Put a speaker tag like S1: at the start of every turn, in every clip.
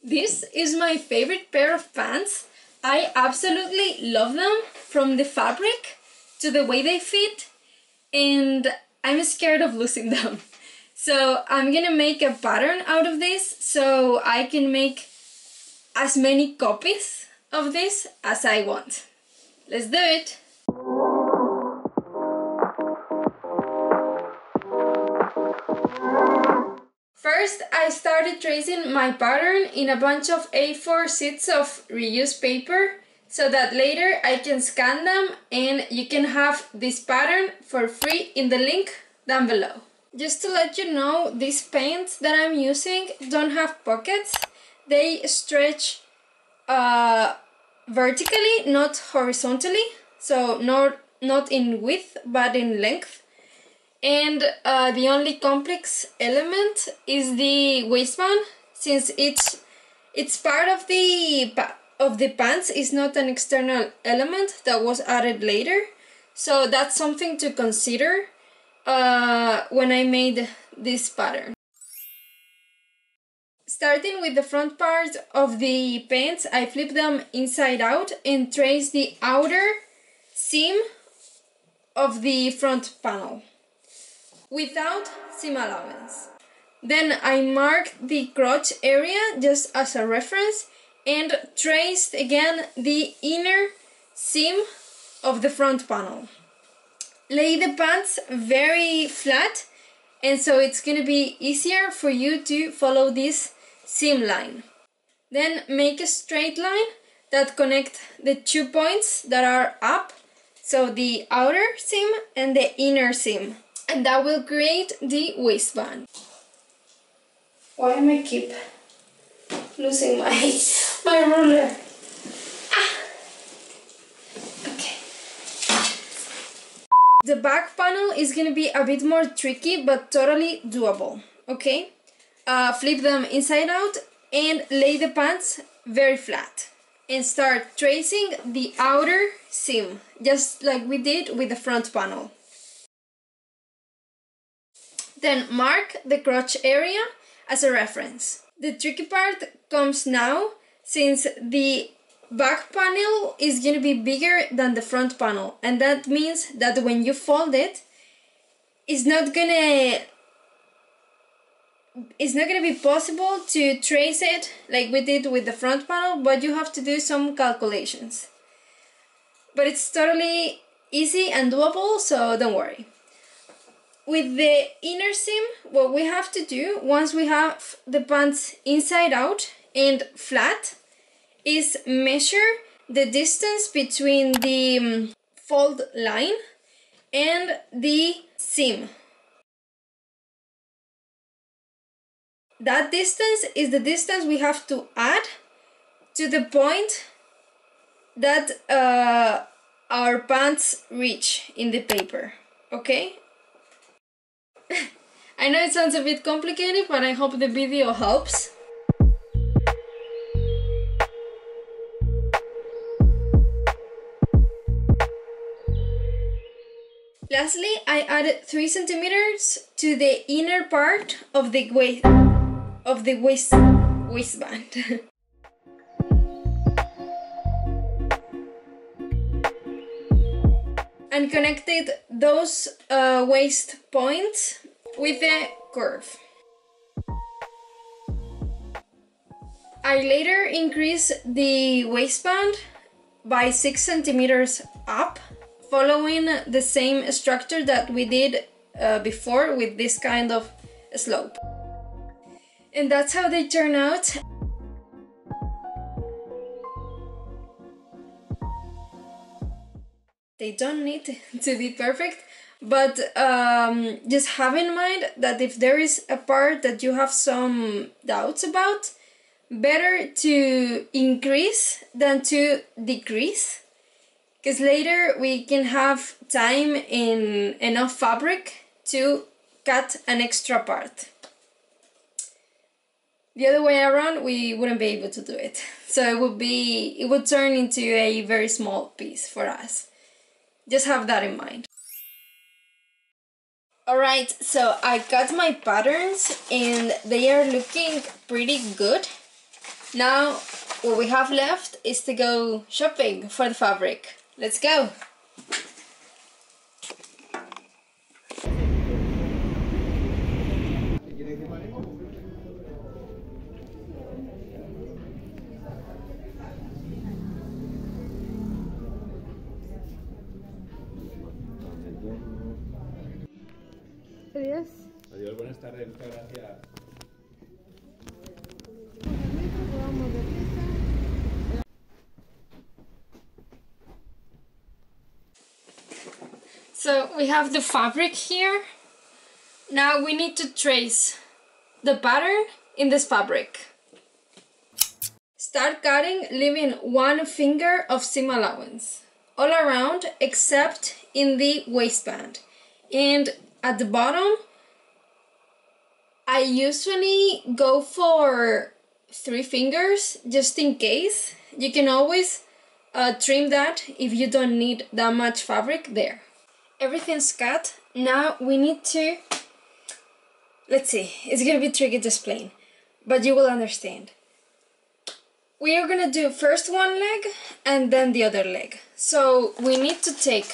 S1: This is my favorite pair of pants. I absolutely love them, from the fabric to the way they fit, and I'm scared of losing them. So I'm gonna make a pattern out of this so I can make as many copies of this as I want. Let's do it! First, I started tracing my pattern in a bunch of A4 sheets of reused paper so that later I can scan them and you can have this pattern for free in the link down below. Just to let you know, these paints that I'm using don't have pockets. They stretch vertically, not horizontally, so not in width but in length. And the only complex element is the waistband, since it's part of the pants. It's not an external element that was added later, so that's something to consider when I made this pattern. Starting with the front part of the pants, I flip them inside out and trace the outer seam of the front panel without seam allowance. Then I mark the crotch area just as a reference and traced again the inner seam of the front panel. Lay the pants very flat, and so it's gonna be easier for you to follow this seam line. Then make a straight line that connect the 2 points that are up, so the outer seam and the inner seam. And that will create the waistband. Why am I keep losing my ruler? Okay. The back panel is gonna be a bit more tricky, but totally doable. Okay? Flip them inside out and lay the pants very flat. And start tracing the outer seam, just like we did with the front panel. Then mark the crotch area as a reference. The tricky part comes now, since the back panel is going to be bigger than the front panel, and that means that when you fold it, it's not gonna be possible to trace it like we did with the front panel, but you have to do some calculations. But it's totally easy and doable, so don't worry. With the inner seam, what we have to do, once we have the pants inside out and flat, is measure the distance between the fold line and the seam. That distance is the distance we have to add to the point that our pants reach in the paper, okay? I know it sounds a bit complicated, but I hope the video helps. Lastly, I added 3 centimeters to the inner part of the waistband. And connected those waist points with a curve. I later increased the waistband by 6 centimeters up, following the same structure that we did before with this kind of slope. And that's how they turn out. They don't need to be perfect, but just have in mind that if there is a part that you have some doubts about, better to increase than to decrease, because later we can have time and enough fabric to cut an extra part. The other way around, we wouldn't be able to do it, so it would turn into a very small piece for us. Just have that in mind. Alright, so I cut my patterns and they are looking pretty good. Now what we have left is to go shopping for the fabric. Let's go! Adiós.
S2: Adiós, buenas tardes, muchas gracias.
S1: So we have the fabric here. Now we need to trace the pattern in this fabric. Start cutting, leaving 1 finger of seam allowance all around except in the waistband. And at the bottom, I usually go for 3 fingers just in case. You can always trim that if you don't need that much fabric there. Everything's cut. Now we need to, let's see, it's gonna be tricky to explain, but you will understand. We are gonna do first one leg and then the other leg. So we need to take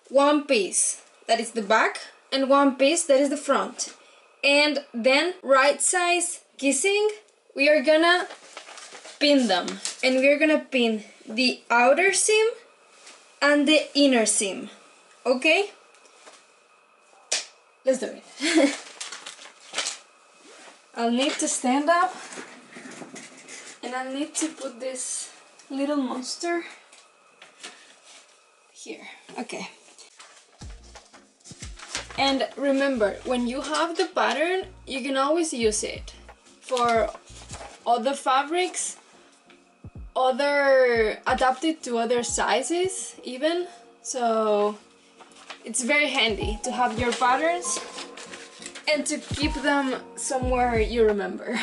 S1: one piece that is the back and one piece that is the front. And then right size kissing, we are gonna pin them. And we are gonna pin the outer seam and the inner seam. Okay? Let's do it. I'll need to stand up and I'll need to put this little monster here. Okay. And remember, when you have the pattern, you can always use it for other fabrics, adapted to other sizes even. So it's very handy to have your patterns and to keep them somewhere you remember.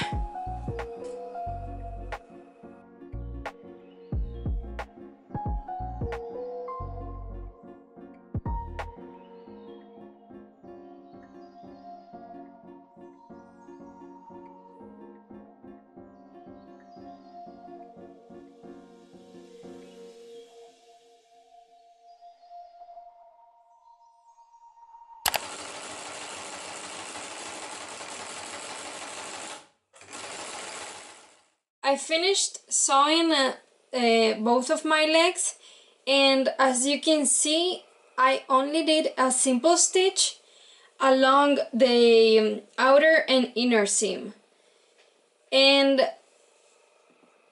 S1: I finished sewing both of my legs, and as you can see, I only did a simple stitch along the outer and inner seam. And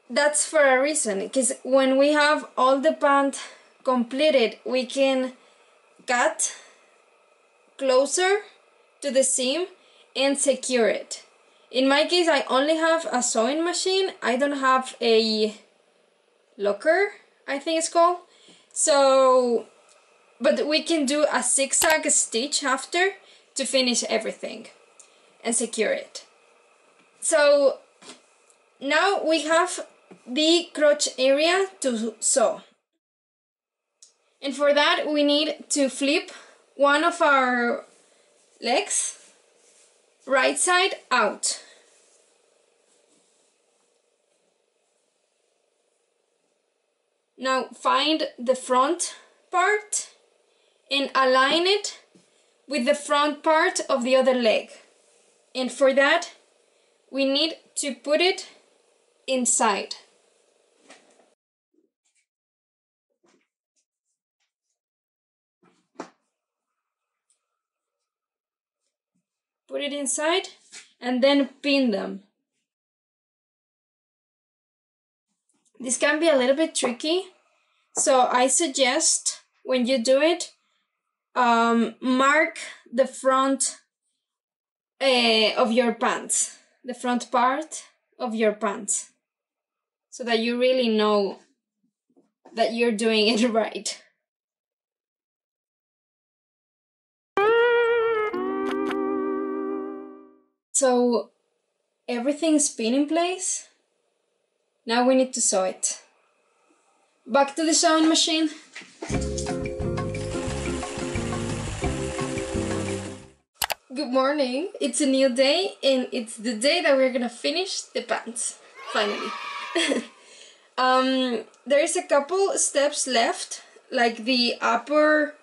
S1: that's for a reason, because when we have all the pant completed, we can cut closer to the seam and secure it. In my case, I only have a sewing machine. I don't have a locker, I think it's called. So, but we can do a zigzag stitch after to finish everything and secure it. So now we have the crotch area to sew. And for that, we need to flip one of our legs right side out. Now find the front part and align it with the front part of the other leg. And for that, we need to put it inside. Put it inside and then pin them. This can be a little bit tricky, so I suggest when you do it, mark the front of your pants, the front part of your pants, so that you really know that you're doing it right. So everything's pinned in place. Now we need to sew it. Back to the sewing machine. Good morning. It's a new day and it's the day that we're gonna finish the pants. finally. There's a couple steps left, like the upper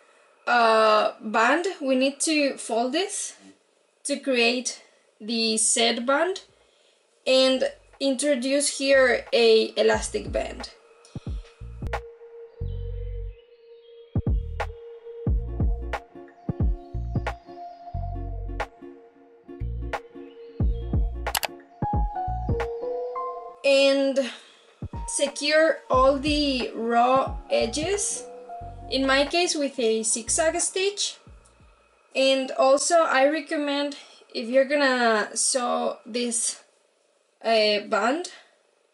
S1: band. We need to fold this to create the set band and introduce here a elastic band. And secure all the raw edges, in my case with a zigzag stitch. And also I recommend, if you're gonna sew this band,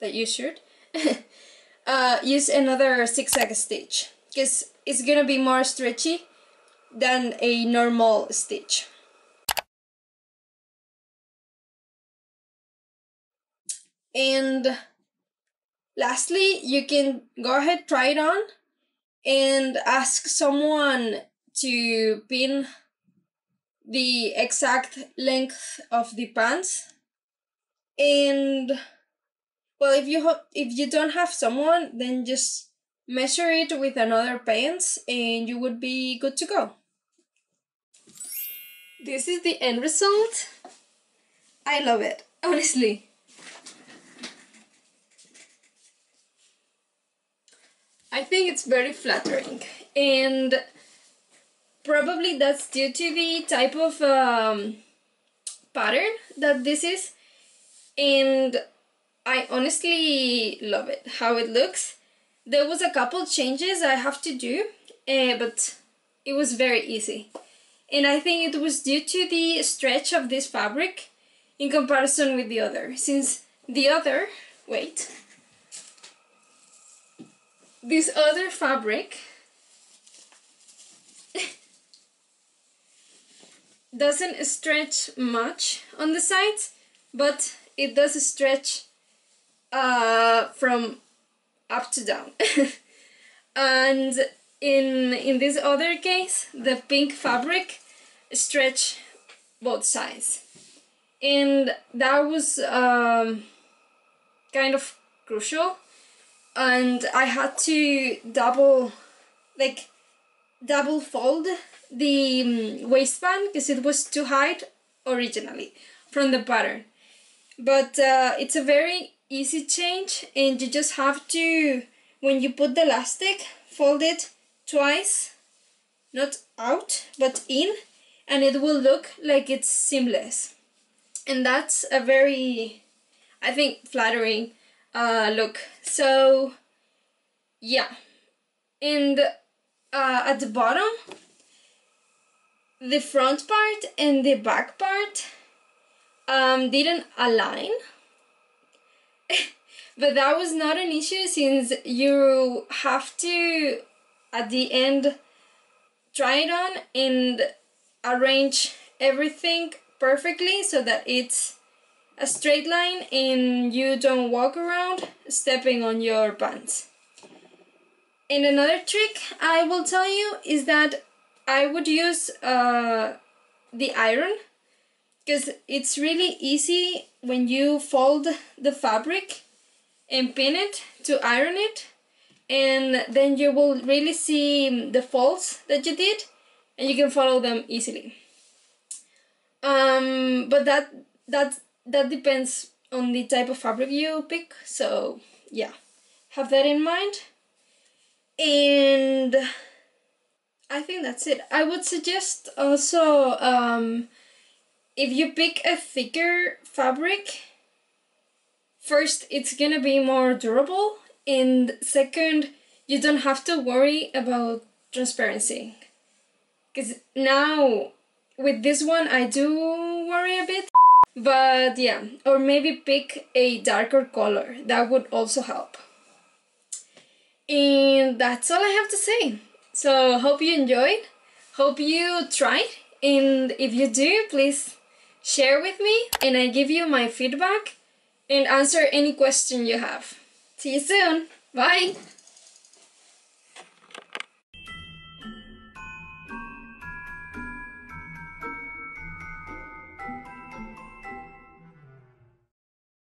S1: that you should use another zigzag stitch, because it's gonna be more stretchy than a normal stitch. And lastly, you can go ahead, try it on, and ask someone to pin the exact length of the pants. And well, if you don't have someone, then just measure it with another pants and you would be good to go. This is the end result. I love it, honestly. I think it's very flattering, and probably that's due to the type of pattern that this is, and I honestly love it, how it looks. There was a couple changes I have to do, but it was very easy. And I think it was due to the stretch of this fabric in comparison with the other, since the other, this other fabric doesn't stretch much on the sides, but it does stretch from up to down. And in this other case, the pink fabric stretch both sides, and that was kind of crucial. And I had to double fold the waistband because it was too high originally from the pattern. But it's a very easy change, and you just have to, when you put the elastic, fold it twice, not out but in, and it will look like it's seamless. And that's a very, I think, flattering look. So yeah, and at the bottom, the front part and the back part didn't align. But that was not an issue, since you have to, at the end, try it on and arrange everything perfectly so that it's a straight line and you don't walk around stepping on your pants. And another trick I will tell you is that I would use the iron, because it's really easy when you fold the fabric and pin it to iron it, and then you will really see the folds that you did and you can follow them easily. But that depends on the type of fabric you pick, so yeah, have that in mind. And I think that's it. I would suggest also, if you pick a thicker fabric, first, it's gonna be more durable, and second, you don't have to worry about transparency. Because now, with this one, I do worry a bit. But yeah, or maybe pick a darker color. That would also help. And that's all I have to say. So, hope you enjoyed. Hope you tried. And if you do, please share with me, and I give you my feedback and answer any question you have. See you soon. Bye.